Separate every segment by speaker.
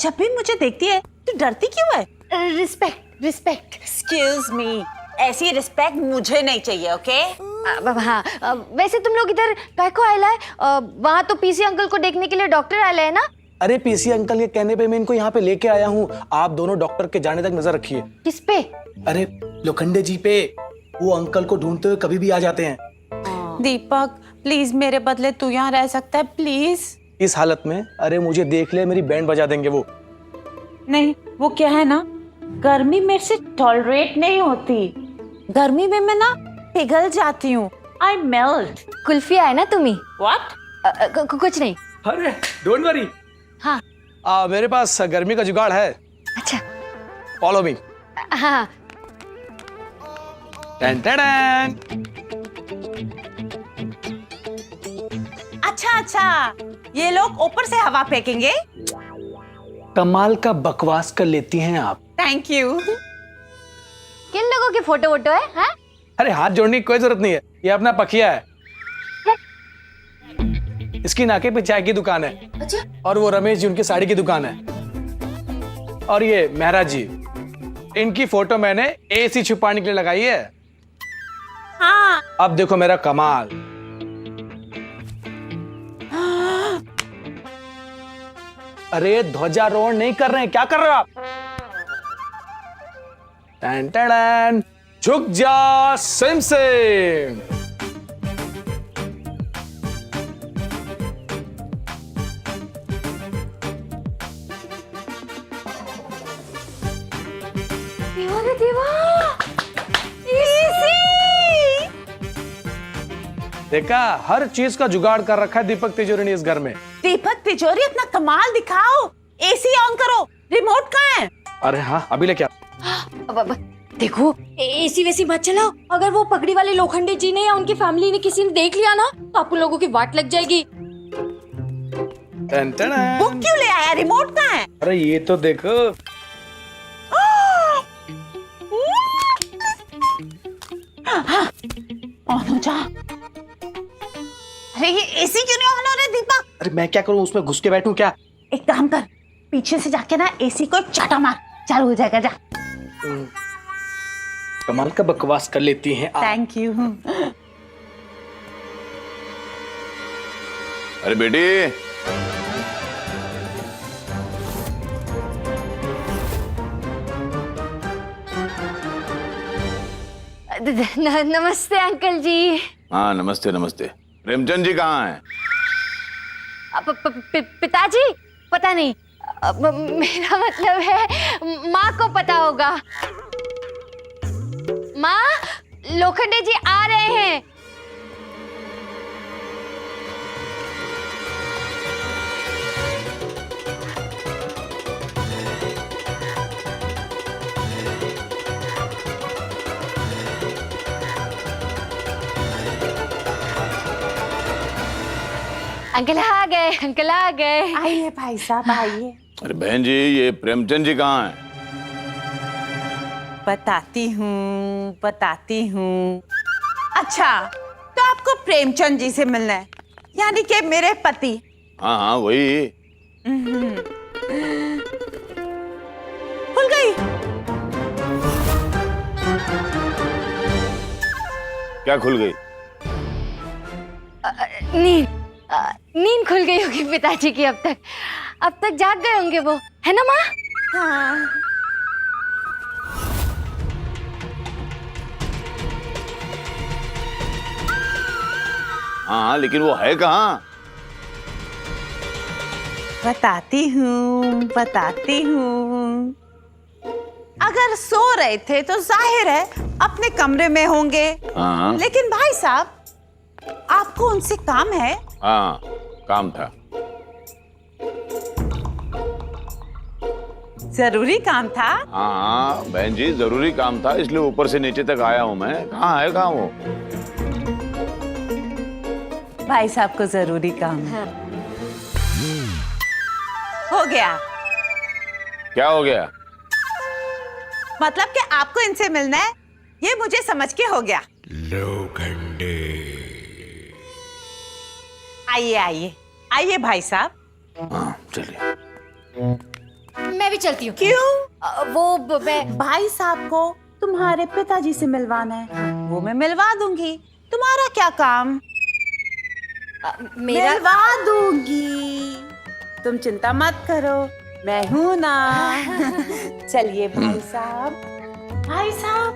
Speaker 1: जब भी मुझे देखती है तो डरती क्यों है?
Speaker 2: Respect respect.
Speaker 1: एक्सक्यूज मी, ऐसी रिस्पेक्ट मुझे नहीं चाहिए, ओके?
Speaker 2: हाँ, वैसे तुम लोग इधर काय को आए है? वहाँ तो पीसी अंकल को देखने के लिए डॉक्टर आए है ना?
Speaker 3: अरे पीसी अंकल के कहने पे मैं इनको यहाँ पे लेके आया हूँ। आप दोनों डॉक्टर के जाने तक नजर रखिए।
Speaker 2: किस पे?
Speaker 3: अरे लोखंडे जी पे। वो अंकल को ढूंढते हुए कभी भी आ जाते हैं।
Speaker 1: दीपक प्लीज मेरे बदले तू यहाँ रह सकता है, प्लीज।
Speaker 3: इस हालत में अरे मुझे देख ले, मेरी बैंड बजा देंगे वो।
Speaker 1: नहीं, वो क्या है ना, गर्मी मेरे से टॉलरेट नहीं होती। गर्मी में मैं ना पिघल जाती हूँ, आई मेल्ट।
Speaker 2: कुल्फी आए ना तुम्ही?
Speaker 1: व्हाट?
Speaker 2: कुछ नहीं।
Speaker 3: अरे डोंट वरी।
Speaker 2: हाँ
Speaker 3: मेरे पास गर्मी का जुगाड़ है।
Speaker 2: अच्छा।
Speaker 3: Follow me.
Speaker 2: हाँ
Speaker 3: टन टन।
Speaker 1: अच्छा, ये लोग ऊपर से हवा फेंकेंगे।
Speaker 3: कमाल का बकवास कर लेती हैं आप।
Speaker 1: Thank you.
Speaker 2: किन लोगों की फोटो वोटो है? हाँ?
Speaker 3: अरे हाथ जोड़ने की कोई जरूरत नहीं है, ये अपना पखिया है। इसकी नाके पे चाय की दुकान है।
Speaker 2: अच्छा।
Speaker 3: और वो रमेश जी, उनकी साड़ी की दुकान है। और ये मेहरा जी, इनकी फोटो मैंने एसी छुपाने के लिए लगाई है।
Speaker 1: हाँ।
Speaker 3: अब देखो मेरा कमाल। अरे ध्वजारोहण नहीं कर रहे हैं, क्या कर रहे हो आप? टन टन, झुक जा सिम सिम। देखा, हर चीज का जुगाड़ कर रखा है दीपक तिजोरी ने इस घर में।
Speaker 1: दीपक तिजोरी अपना कमाल दिखाओ। एसी ऑन करो, रिमोट कहाँ है?
Speaker 3: अरे हाँ, अभी लेके
Speaker 2: अब देखो, एसी वैसी मत चलाओ। अगर वो पगड़ी वाले लोखंडे जी ने या उनकी फैमिली ने किसी ने देख लिया ना, तो आप लोगों की वाट लग जाएगी।
Speaker 3: टन टन।
Speaker 1: वो क्यों ले आया? रिमोट कहाँ है?
Speaker 3: अरे ये तो देखो।
Speaker 1: ऑन हो जा। अरे ये एसी क्यों नहीं ऑन हो रहा है दीपक?
Speaker 3: अरे मैं क्या करूं, उसमें घुस के बैठूं क्या?
Speaker 1: एक काम कर, पीछे से जाके ना एसी को एक चाटा मार, चालू हो जाएगा। जा।
Speaker 3: कमाल का बकवास कर लेती हैं आप।
Speaker 1: Thank you.
Speaker 4: अरे बेटी,
Speaker 2: नमस्ते अंकल जी।
Speaker 4: हाँ नमस्ते नमस्ते। प्रेमचंद जी कहाँ हैं?
Speaker 2: पिताजी पता नहीं। मेरा मतलब है माँ को पता होगा। माँ, लोखंडे जी आ रहे हैं। अंकल आ गए, अंकल आ गए।
Speaker 1: आइए भाई साहब, आइए।
Speaker 4: अरे बहन जी, ये प्रेमचंद जी कहाँ हैं?
Speaker 1: बताती हूँ। अच्छा, तो आपको प्रेमचंद जी से मिलना है, यानी कि मेरे पति।
Speaker 4: हाँ हाँ वही।
Speaker 1: खुल गई।
Speaker 4: क्या खुल गई?
Speaker 2: नींद खुल गई होगी पिताजी की। अब तक जाग गए होंगे वो, है ना माँ?
Speaker 1: हाँ।
Speaker 4: हाँ लेकिन वो है कहाँ?
Speaker 1: बताती हूँ। अगर सो रहे थे तो जाहिर है अपने कमरे में होंगे।
Speaker 4: हाँ
Speaker 1: लेकिन भाई साहब, आपको उनसे काम है।
Speaker 4: हाँ, काम था।
Speaker 1: जरूरी काम था।
Speaker 4: हाँ बहन जी, जरूरी काम था, इसलिए ऊपर से नीचे तक आया हूँ मैं। कहाँ वो?
Speaker 1: भाई साहब को जरूरी काम है। हो गया।
Speaker 4: क्या हो गया?
Speaker 1: मतलब कि आपको इनसे मिलना है, ये मुझे समझ के हो गया।
Speaker 5: लोखंडे।
Speaker 1: आइए भाई साहब।
Speaker 4: हाँ चलिए।
Speaker 2: चलती हूँ।
Speaker 1: क्यों?
Speaker 2: मैं
Speaker 1: भाई साहब को तुम्हारे पिताजी से मिलवाना है, वो मैं मिलवा दूंगी। तुम्हारा क्या काम?
Speaker 2: मेरा
Speaker 1: मिलवा दूंगी, तुम चिंता मत करो, मैं हूं ना। चलिए भाई साहब, भाई साहब,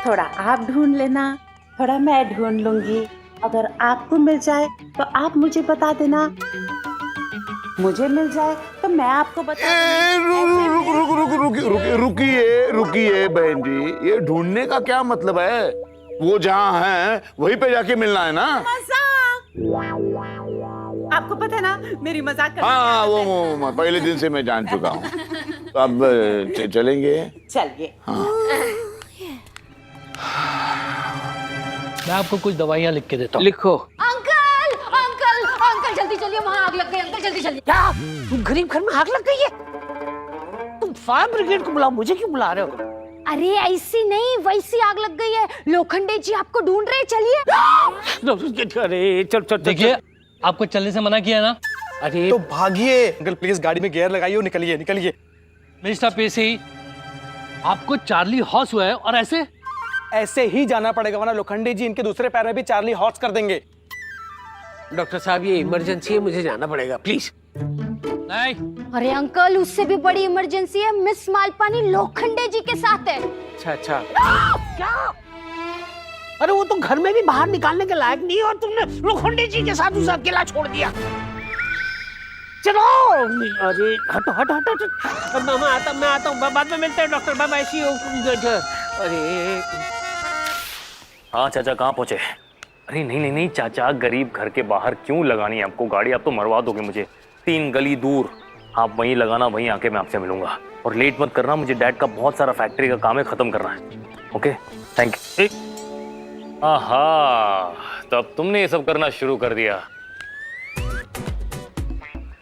Speaker 1: थोड़ा आप ढूंढ लेना, थोड़ा मैं ढूंढ लूंगी। अगर आपको मिल जाए तो आप मुझे बता देना, मुझे मिल जाए तो मैं आपको बता दूंगी।
Speaker 4: रुकिए बहन जी, ये ढूंढने का क्या मतलब है? वो जहाँ है वहीं पे जाके मिलना है ना।
Speaker 1: आपको पता है ना मेरी मजाक करने
Speaker 4: हाँ,
Speaker 1: की आदत है।
Speaker 4: वो पहले दिन से मैं जान चुका हूँ। तो अब चलेंगे।
Speaker 1: चलिए।
Speaker 5: मैं आपको कुछ दवाइयाँ लिख के देता हूँ। लिखो।
Speaker 2: अंकल अंकल अंकल जल्दी चलिए, वहाँ आग लग गई। अंकल जल्दी चलिए।
Speaker 5: क्या? तुम गरीब घर में आग लग गई है? तुम फायर ब्रिगेड को बुलाओ, मुझे क्यों बुला रहे हो?
Speaker 2: अरे ऐसी नहीं, वैसी आग लग गई है। लोखंडे जी आपको ढूंढ रहे, चलिए।
Speaker 5: अरे चल देखिए, आपको चलने से मना किया ना। अरे
Speaker 3: तो भागिए अंकल, प्लीज गाड़ी में गियर लगाइए और निकलिए निकलिए।
Speaker 5: मिस्टर पेशी, आपको चार्ली हॉर्स हुआ है और
Speaker 3: ऐसे ही जाना पड़ेगा, वरना लोखंडे जी इनके दूसरे पैर में भी चार्ली हॉर्स कर देंगे।
Speaker 6: डॉक्टर साहब ये इमरजेंसी है, मुझे जाना पड़ेगा प्लीज।
Speaker 5: नहीं।
Speaker 2: अरे अंकल, उससे भी बड़ी इमरजेंसी है। मिस मालपानी लोखंडे जी के साथ है।
Speaker 6: अच्छा क्या? अरे वो तो घर में भी बाहर निकालने के लायक नहीं है और तुमने लोखंडे जी के साथ उसे अकेला छोड़ दिया। चलो। अरे हटो हटो हटो हटो। मैं आता हूँ, बाद में मिलते हैं डॉक्टर। Bye C you. अरे
Speaker 7: हाँ चाचा, कहाँ पहुँचे? अरे नहीं चाचा, गरीब घर के बाहर क्यों लगानी है आपको गाड़ी? आप तो मरवा दोगे मुझे। 3 गली दूर आप वहीं लगाना, वहीं आके मैं आपसे मिलूंगा। और लेट मत करना, मुझे डैड का बहुत सारा फैक्ट्री का काम है, खत्म करना है। Okay, thank you. आहा, तब तुमने ये सब करना शुरू कर दिया।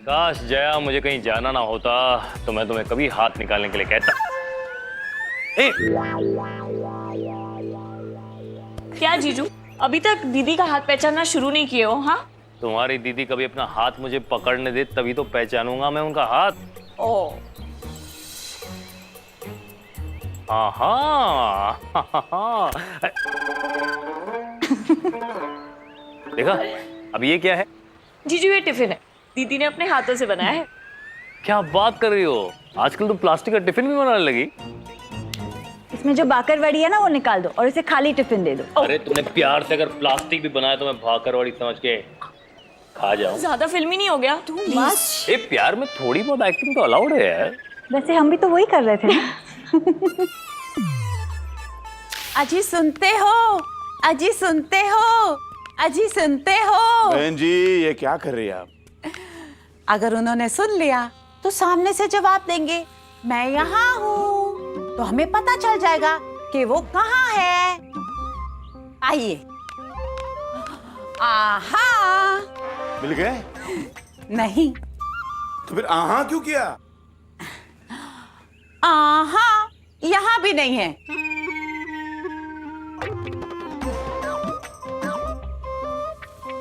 Speaker 7: काश जया मुझे कहीं जाना ना होता तो मैं तुम्हें कभी हाथ निकालने के लिए कहता।
Speaker 8: क्या जीजू, अभी तक दीदी का हाथ पहचानना शुरू नहीं किए हो? हाँ,
Speaker 7: तुम्हारी दीदी कभी अपना हाथ मुझे पकड़ने दे तभी तो पहचानूंगा मैं उनका हाथ।
Speaker 8: ओ
Speaker 7: हाँ। देखा, अब ये क्या है?
Speaker 8: जीजू, ये टिफिन है, दीदी ने अपने हाथों से बनाया है।
Speaker 7: क्या बात कर रही हो? आजकल तुम प्लास्टिक का टिफिन भी बनाने लगी?
Speaker 9: इसमें जो बाकरवाड़ी है ना वो निकाल दो और इसे खाली टिफिन दे दो।
Speaker 7: अरे तुमने प्यार से अगर प्लास्टिक भी बनाया तो मैं भाकरवाड़ी समझ के खा जाऊं।
Speaker 8: ज्यादा फिल्मी नहीं हो गया? तू
Speaker 7: ए, प्यार में थोड़ी बहुत एक्टिंग तो अलाउड है यार।
Speaker 9: वैसे हम भी तो वही कर रहे थे ना।
Speaker 1: अजी सुनते हो, अजी सुनते हो, अजी सुनते हो।
Speaker 4: बहन जी ये क्या कर रही है आप?
Speaker 1: अगर उन्होंने सुन लिया तो सामने से जवाब देंगे, मैं यहाँ हूँ, तो हमें पता चल जाएगा कि वो कहाँ है। आइए। आहा।
Speaker 4: मिल गए?
Speaker 1: नहीं।
Speaker 4: तो फिर आहा क्यों किया?
Speaker 1: आहा यहाँ भी नहीं है।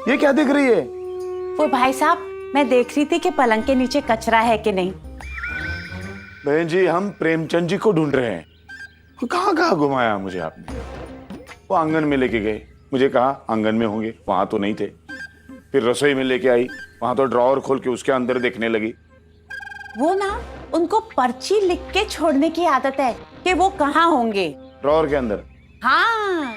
Speaker 4: ये क्या देख रही है?
Speaker 1: वो भाई साहब, मैं देख रही थी कि पलंग के नीचे कचरा है कि नहीं।
Speaker 4: बहन जी हम प्रेमचंद जी को ढूंढ रहे हैं। वो कहाँ घुमाया मुझे आपने? वो आंगन में लेके गए, मुझे कहा आंगन में होंगे, वहां तो नहीं थे। फिर रसोई में लेके आई, वहां तो ड्रॉअर खोल के उसके अंदर देखने लगी।
Speaker 1: वो ना, उनको पर्ची लिख के छोड़ने की आदत है कि वो कहाँ होंगे।
Speaker 4: ड्रॉअर के अंदर?
Speaker 1: हाँ,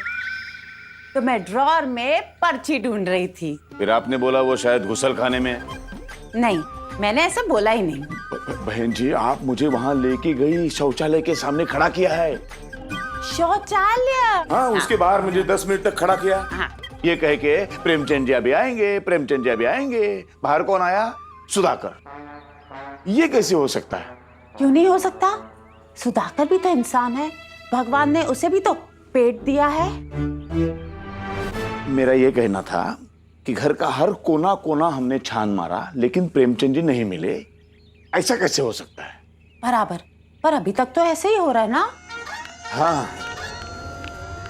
Speaker 1: तो मैं ड्रॉअर में पर्ची ढूंढ रही थी।
Speaker 4: फिर आपने बोला वो शायद गुसल खाने में है।
Speaker 1: नहीं, मैंने ऐसा बोला ही नहीं।
Speaker 4: बहन जी आप मुझे वहां लेके गई, शौचालय के सामने खड़ा किया है।
Speaker 1: शौचालय?
Speaker 4: हाँ, उसके बाहर मुझे 10 मिनट तक खड़ा किया।
Speaker 1: हाँ।
Speaker 4: ये कह के प्रेमचंद जी अभी आएंगे, प्रेमचंद जी अभी आएंगे। बाहर कौन आया? सुधाकर। ये कैसे हो सकता है?
Speaker 1: क्यों नहीं हो सकता? सुधाकर भी तो इंसान है, भगवान ने उसे भी तो पेट दिया है।
Speaker 4: मेरा ये कहना था कि घर का हर कोना कोना हमने छान मारा, लेकिन प्रेमचंद जी नहीं मिले। ऐसा कैसे हो सकता है?
Speaker 1: बराबर, पर अभी तक तो ऐसे ही हो रहा है ना।
Speaker 4: हाँ,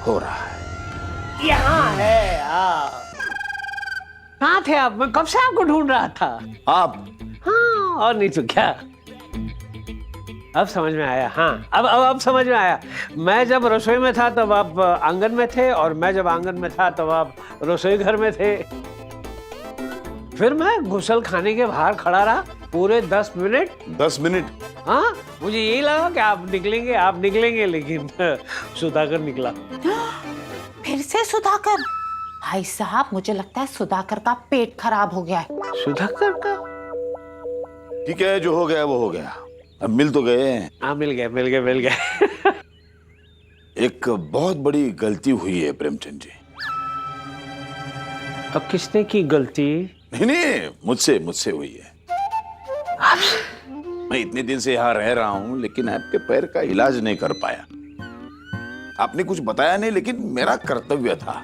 Speaker 4: हो रहा है।
Speaker 6: यहाँ है आप। कहाँ थे आप? मैं कब से आपको ढूंढ रहा था।
Speaker 4: आप?
Speaker 6: हाँ, और नहीं तो क्या। अब समझ में आया। हाँ, अब समझ में आया। मैं जब रसोई में था तब आप आंगन में थे, और मैं जब आंगन में था तब आप रसोई घर में थे। फिर मैं गुसल खाने के बाहर खड़ा रहा पूरे 10 मिनट।
Speaker 4: 10 मिनट?
Speaker 6: हाँ, मुझे यही लगा कि आप निकलेंगे, लेकिन सुधाकर निकला।
Speaker 1: फिर से सुधाकर? भाई साहब, मुझे लगता है सुधाकर का पेट खराब हो गया है।
Speaker 6: सुधाकर का?
Speaker 4: ठीक है, जो हो गया वो हो गया। अब मिल तो गए।
Speaker 6: हाँ, मिल गए।
Speaker 4: एक बहुत बड़ी गलती हुई है प्रेमचंद जी।
Speaker 6: अब किसने की गलती?
Speaker 4: नहीं, मुझसे हुई है। मैं इतने दिन से यहाँ रह रहा हूँ, लेकिन आपके पैर का इलाज नहीं कर पाया। आपने कुछ बताया नहीं, लेकिन मेरा कर्तव्य था।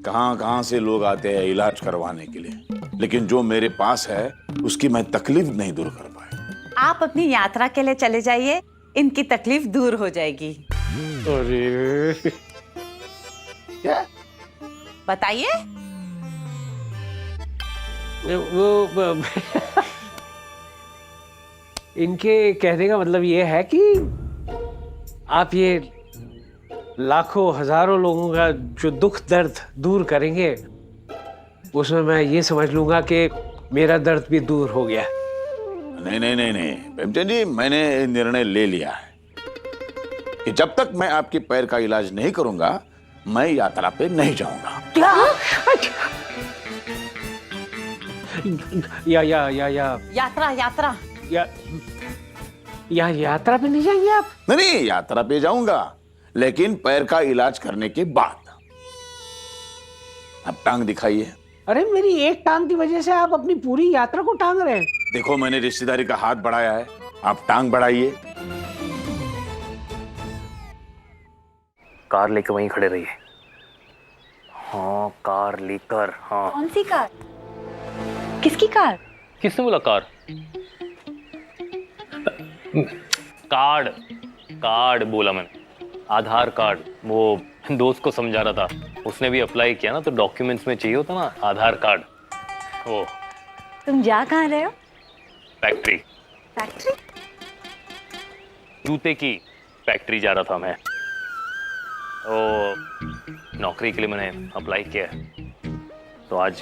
Speaker 4: कहां से लोग आते हैं इलाज करवाने के लिए, लेकिन जो मेरे पास है उसकी मैं तकलीफ नहीं दूर कर पाया।
Speaker 1: आप अपनी यात्रा के लिए चले जाइए, इनकी तकलीफ दूर हो जाएगी।
Speaker 6: अरे
Speaker 4: क्या
Speaker 1: बताइए।
Speaker 6: वो इनके कहने का मतलब ये है कि आप ये लाखों हजारों लोगों का जो दुख दर्द दूर करेंगे, उसमें मैं ये समझ लूंगा कि मेरा दर्द भी दूर हो गया।
Speaker 4: नहीं प्रेमचंद जी, मैंने निर्णय ले लिया है कि जब तक मैं आपके पैर का इलाज नहीं करूंगा, मैं यात्रा पे नहीं जाऊंगा।
Speaker 6: यात्रा पे नहीं जाएंगे आप?
Speaker 4: नहीं, यात्रा पे जाऊंगा, लेकिन पैर का इलाज करने के बाद। अब टांग दिखाइए।
Speaker 6: अरे, मेरी एक टांग की वजह से आप अपनी पूरी यात्रा को टांग रहे हैं।
Speaker 4: देखो, मैंने रिश्तेदारी का हाथ बढ़ाया है, आप टांग बढ़ाइए।
Speaker 7: कार लेकर वहीं खड़े रहिए। हाँ, कार लेकर। हाँ।
Speaker 9: कौन सी कार? किसकी कार?
Speaker 7: किसने बोला कार? कार्ड बोला मैंने, आधार कार्ड। वो दोस्त को समझा रहा था, उसने भी अप्लाई किया ना, तो डॉक्यूमेंट्स में चाहिए होता ना आधार कार्ड। वो
Speaker 9: तुम जा कहाँ रहे हो?
Speaker 7: फैक्ट्री जूते की फैक्ट्री जा रहा था मैं। तो नौकरी के लिए मैंने अप्लाई किया है, तो आज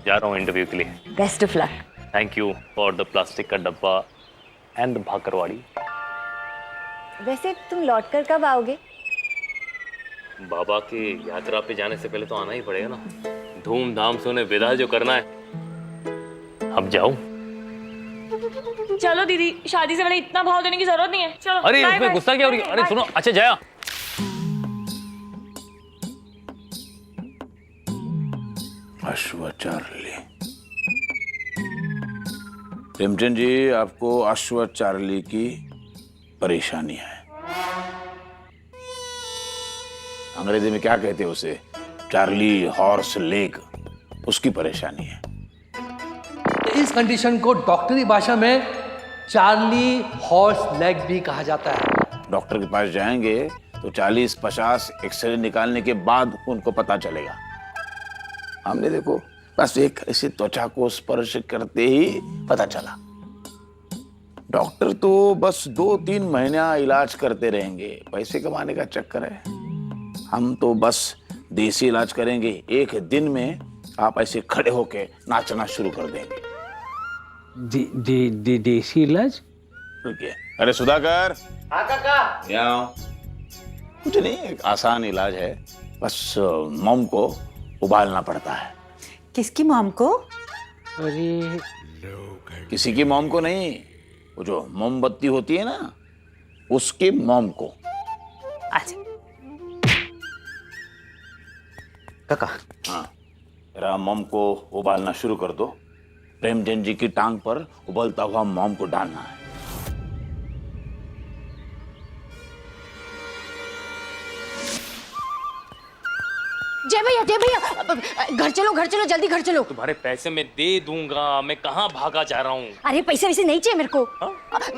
Speaker 7: जा रहा हूँ इंटरव्यू के लिए।
Speaker 9: Best of luck.
Speaker 7: Thank you for the plastic का डब्बा एंड द भाकरवाड़ी।
Speaker 9: वैसे तुम लौटकर कब आओगे?
Speaker 7: बाबा की यात्रा पे जाने से पहले तो आना ही पड़ेगा ना, धूमधाम से उन्हें विदा जो करना है। अब जाओ।
Speaker 8: चलो दीदी, शादी से पहले इतना भाव देने की जरूरत नहीं है। चलो।
Speaker 7: अरे
Speaker 8: बाय
Speaker 7: उसमें
Speaker 8: बाय।
Speaker 7: गुस्सा क्या हो रही है? अरे सुनो, अच्छा जया,
Speaker 4: अश्वचार्ली। प्रेमचंद जी, आपको अश्वचार्ली की परेशानी है। अंग्रेजी में क्या कहते हैं उसे? चार्ली हॉर्स लेग, उसकी परेशानी है।
Speaker 3: इस कंडीशन को डॉक्टरी भाषा में चार्ली हॉर्स लेग भी कहा जाता है।
Speaker 4: डॉक्टर के पास जाएंगे तो 40-50 एक्सरे निकालने के बाद उनको पता चलेगा। हमने देखो, बस एक ऐसे त्वचा को स्पर्श करते ही पता चला। डॉक्टर तो बस 2-3 महीना इलाज करते रहेंगे, पैसे कमाने का चक्कर है। हम तो बस देसी इलाज करेंगे, एक दिन में आप ऐसे खड़े होके नाचना शुरू कर देंगे।
Speaker 6: देसी इलाज?
Speaker 4: रुकिए। अरे सुधाकर। हाँ काका। यहाँ कुछ नहीं, एक आसान इलाज है, बस मोम को उबालना पड़ता है।
Speaker 1: किसकी मॉम को?
Speaker 6: अरे
Speaker 4: किसी की मोम को नहीं, वो जो मोमबत्ती होती है ना, उसके मोम को।
Speaker 1: अच्छा
Speaker 4: काका। हाँ, जरा मोम को उबालना शुरू कर दो। प्रेमचंद जी की टांग पर उबलता हुआ मोम को डालना है।
Speaker 2: जय भैया, घर चलो जल्दी घर चलो।
Speaker 7: तुम्हारे पैसे मैं दे दूंगा, मैं कहाँ भागा जा रहा हूँ।
Speaker 2: अरे पैसे वैसे नहीं चाहिए मेरे को।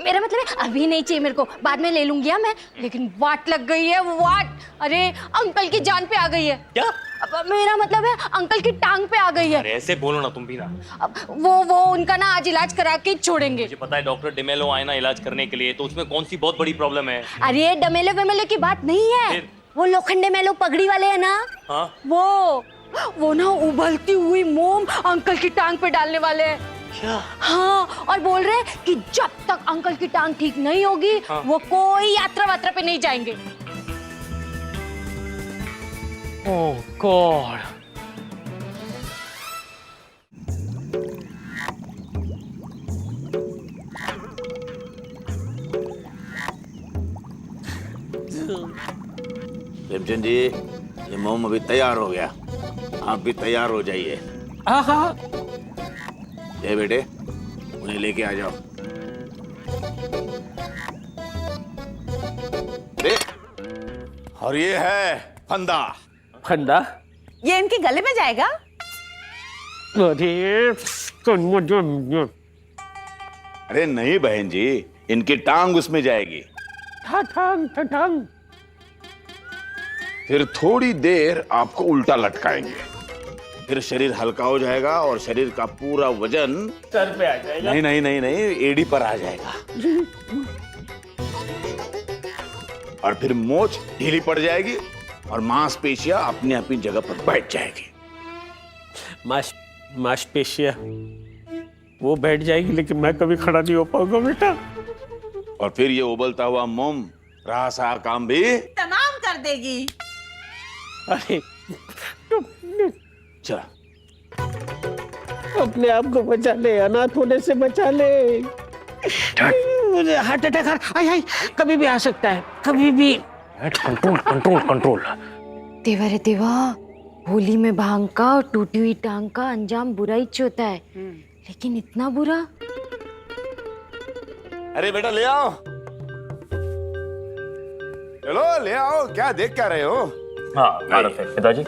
Speaker 2: मेरा मतलब है अभी नहीं चाहिए मेरे को, बाद में ले लूंगी मैं। लेकिन वाट लग गई है, वाट। अरे अंकल की जान पे आ गई है।
Speaker 7: क्या?
Speaker 2: अब मेरा मतलब है अंकल की टांग पे आ गई है।
Speaker 7: अरे ऐसे बोलो ना तुम भी ना।
Speaker 2: अब वो उनका ना आज इलाज करा के छोड़ेंगे।
Speaker 7: मुझे पता है डॉक्टर डिमेलो आए ना इलाज करने के लिए, तो उसमें कौन सी बहुत बड़ी प्रॉब्लम है।
Speaker 2: अरे डमेलो वेमेलो की बात नहीं है।
Speaker 7: फिर?
Speaker 2: वो लोखंडे मेलो पगड़ी वाले है ना।
Speaker 7: हाँ?
Speaker 2: वो ना उबलती हुई मोम अंकल की टांग पे डालने वाले हैं।
Speaker 7: क्या?
Speaker 2: हाँ, और बोल रहे हैं कि जब तक अंकल की टांग ठीक नहीं होगी वो कोई यात्रा वात्रा पे नहीं जाएंगे।
Speaker 7: ओह गॉड।
Speaker 4: प्रेमचंद जी, ये मोम अभी तैयार हो गया, आप भी तैयार हो जाइए।
Speaker 6: हाँ।
Speaker 4: ये बेटे, उन्हें लेके आ जाओ। और ये है फंदा।
Speaker 6: फंदा?
Speaker 1: ये इनके गले में जाएगा?
Speaker 4: अरे नहीं बहन जी, इनकी टांग उसमें जाएगी।
Speaker 6: टांग।
Speaker 4: फिर थोड़ी देर आपको उल्टा लटकाएंगे, फिर शरीर हल्का हो जाएगा और शरीर का पूरा वजन
Speaker 6: सर पे आ जाएगा।
Speaker 4: नहीं, एड़ी पर आ जाएगा। और फिर मोच ढीली पड़ जाएगी और मांसपेशियां अपनी अपनी जगह पर बैठ जाएगी।
Speaker 6: मांसपेशियां वो बैठ जाएगी, लेकिन मैं कभी खड़ा नहीं हो पाऊंगा बेटा।
Speaker 4: और फिर ये उबलता हुआ मोम रहा सा काम भी
Speaker 1: तमाम कर देगी।
Speaker 6: अरे
Speaker 4: चल,
Speaker 6: अपने आप को बचा ले, अनाथ होने से बचा ले। मुझे हार्ट अटैक आई कभी भी आ सकता है, कभी भी।
Speaker 7: कंट्रोल।
Speaker 2: देवा रे देवा, होली में भांग का और टूटी हुई टांग का अंजाम बुरा ही होता है, लेकिन इतना बुरा।
Speaker 4: अरे बेटा ले आओ, चलो ले आओ, क्या देख क्या रहे हो?
Speaker 7: हाँ पिताजी।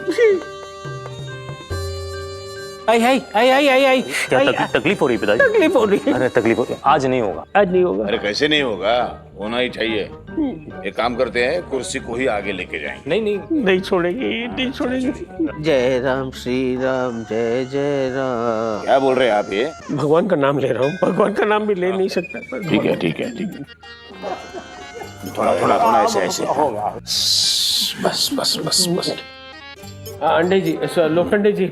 Speaker 6: आई
Speaker 7: क्या तकलीफ हो रही पिताजी?
Speaker 6: तकलीफ हो रही है।
Speaker 7: अरे तकलीफ हो रही, आज नहीं होगा।
Speaker 6: आज नहीं होगा।
Speaker 4: अरे कैसे नहीं होगा, होना ही चाहिए। एक काम करते हैं, कुर्सी को ही आगे लेके जाएंगे।
Speaker 6: नहीं छोड़ेंगे। जय राम श्री राम, जय जय राम।
Speaker 4: क्या बोल रहे हैं आप? ये
Speaker 6: भगवान का नाम ले रहा हूँ, भगवान का नाम भी ले नहीं सकता।
Speaker 4: ठीक है। थोड़ा ऐसे बस।
Speaker 6: अंडे जी, लोखंडे जी,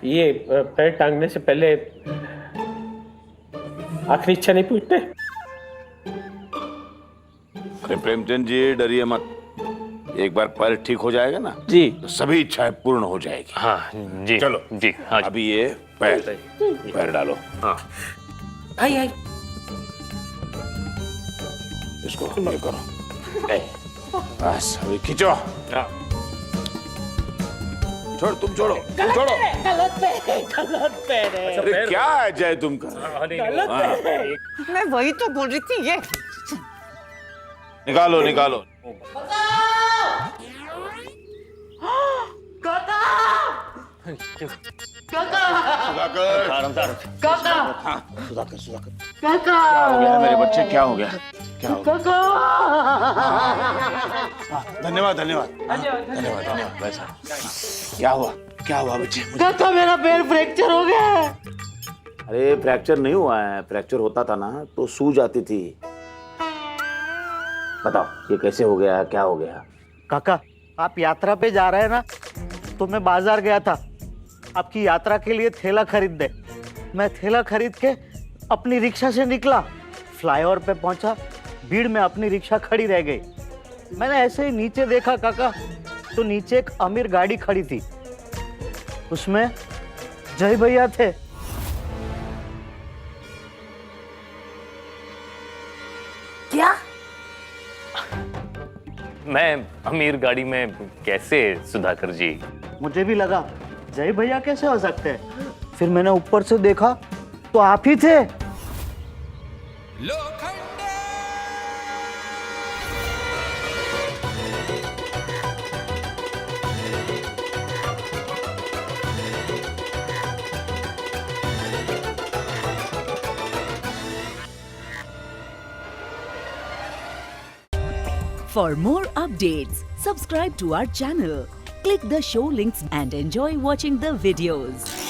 Speaker 6: ये पैर टांगने से पहले आखिरी इच्छा नहीं पूछते?
Speaker 4: अरे प्रेमचंद जी, डरिए मत, एक बार पैर ठीक हो जाएगा ना
Speaker 6: जी,
Speaker 4: तो सभी इच्छाएं पूर्ण हो जाएगी।
Speaker 7: हाँ जी।
Speaker 4: चलो
Speaker 7: जी हाँ।
Speaker 4: अभी ये पैर डालो।
Speaker 7: हाँ।
Speaker 6: आई
Speaker 4: इसको ये करो, बस अभी खींचो। तुम छोड़ो।
Speaker 6: गलत पैर है।
Speaker 4: अरे क्या है जय तुम कर?
Speaker 1: मैं वही तो बोल रही थी। ये
Speaker 4: निकालो। सुधाकर, क्या मेरे बच्चे, क्या हो गया? धन्यवाद। वैसा क्या हुआ बच्चे?
Speaker 5: काका मेरा पैर फ्रैक्चर हो गया है।
Speaker 4: अरे फ्रैक्चर नहीं हुआ है, फ्रैक्चर होता था ना तो सूज आती थी। बताओ ये कैसे हो गया, क्या हो गया?
Speaker 10: काका, आप यात्रा पे जा रहे हैं ना, तो मैं बाजार गया था आपकी यात्रा के लिए थैला खरीदने। मैं थैला खरीद के अपनी रिक्शा से निकला, फ्लाईओवर पे पहुंचा, भीड़ में अपनी रिक्शा खड़ी रह गई। मैंने ऐसे ही नीचे देखा काका, तो नीचे एक अमीर गाड़ी खड़ी थी, उसमें जय भैया थे।
Speaker 1: क्या?
Speaker 7: मैं अमीर गाड़ी में कैसे सुधाकर जी?
Speaker 10: मुझे भी लगा जय भैया कैसे हो सकते हैं, फिर मैंने ऊपर से देखा तो आप ही थे।
Speaker 11: For more updates, subscribe to our channel, click the show links and enjoy watching the videos.